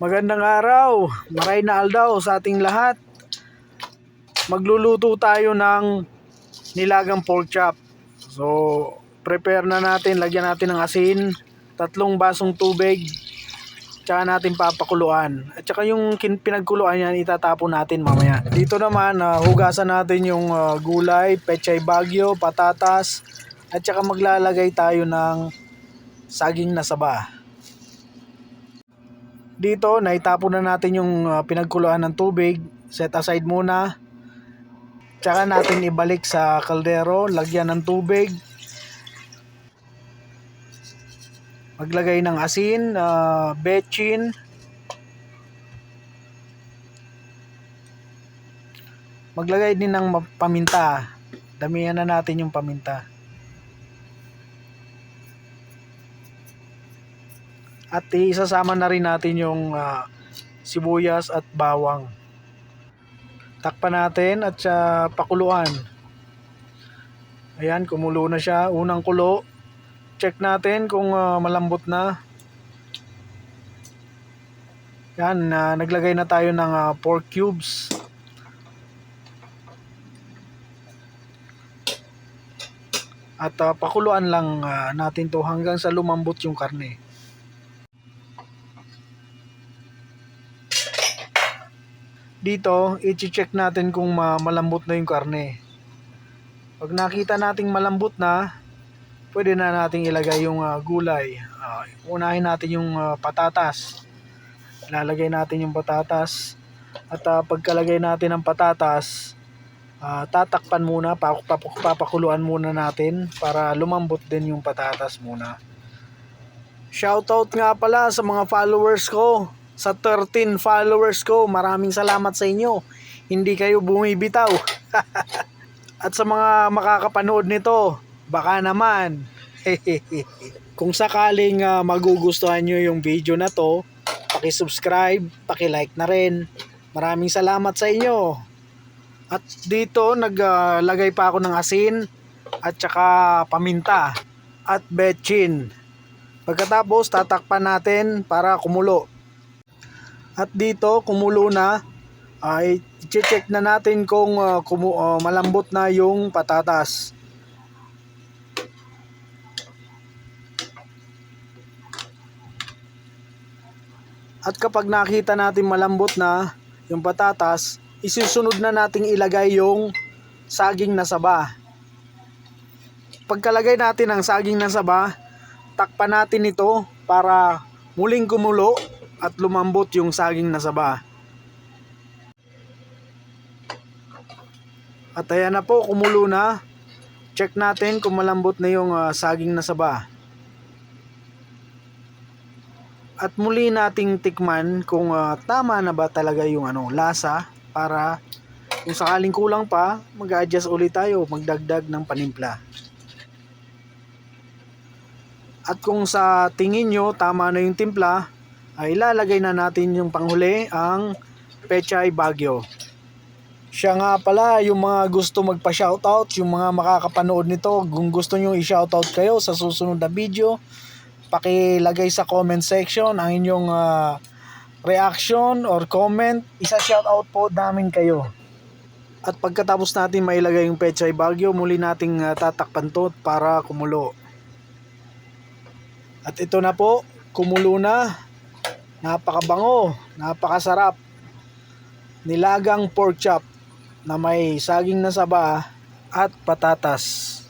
Magandang araw, maray na aldaw sa ating lahat. Magluluto tayo ng nilagang pork chop. So, prepare na natin, lagyan natin ng asin, 3 basong tubig, tsaka natin papakuluan. At tsaka yung pinagkuluan yan, itatapon natin mamaya. Dito naman, hugasan natin yung gulay, pechay bagyo, patatas, at tsaka maglalagay tayo ng saging na saba. Dito, naitapon na natin yung pinagkuluan ng tubig. Set aside muna. Tsaka natin ibalik sa kaldero. Lagyan ng tubig. Maglagay ng asin, betchin. Maglagay din ng paminta. Damihan na natin yung paminta. At isasama na rin natin yung sibuyas at bawang. Takpan natin at pakuluan. Ayan, kumulo na siya. Unang kulo. Check natin kung malambot na. Yan, naglagay na tayo ng pork cubes. At pakuluan lang natin to hanggang sa lumambot yung karne. Dito, i-check natin kung malambot na yung karne. Pag nakita nating malambot na, pwede na nating ilagay yung gulay. Unahin natin yung patatas. Ilalagay natin yung patatas. At pagkalagay natin ng patatas, tatakpan muna, papakuluan muna natin para lumambot din yung patatas muna. Shoutout nga pala sa mga followers ko. Sa 13 followers ko, maraming salamat sa inyo. Hindi kayo bumibitaw. At sa mga makakapanood nito, baka naman. Kung sakaling magugustuhan nyo yung video na to, paki-subscribe, paki-like na rin. Maraming salamat sa inyo. At dito, naglagay pa ako ng asin at saka paminta at betchin. Pagkatapos, tatakpan natin para kumulo. At dito, kumulo na, i-check na natin kung malambot na yung patatas. At kapag nakita natin malambot na yung patatas, isusunod na nating ilagay yung saging na saba. Pagkalagay natin ng saging na saba, takpan natin ito para muling kumulo at lumambot yung saging na saba. At ayan na po, kumulo na. Check natin kung malambot na yung saging na saba. At muli nating tikman kung tama na ba talaga yung lasa, para kung sakaling kulang pa, mag-adjust ulit tayo, magdagdag ng panimpla. At kung sa tingin nyo tama na yung timpla, ay ilalagay na natin yung panghuli, ang pechay bagyo. Siya nga pala, yung mga gusto magpa-shoutout, yung mga makakapanood nito, kung gusto nyo i-shoutout kayo sa susunod na video, pakilagay sa comment section ang inyong reaction or comment. Isa-shoutout po namin kayo. At pagkatapos natin mailagay yung pechay bagyo, muli nating tatakpan to para kumulo. At ito na po, kumulo na. Napakabango, napakasarap. Nilagang pork chop na may saging na saba at patatas.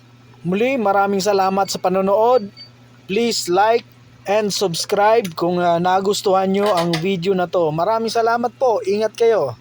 Muli, maraming salamat sa panonood. Please like and subscribe kung nagustuhan nyo ang video na to. Maraming salamat po. Ingat kayo.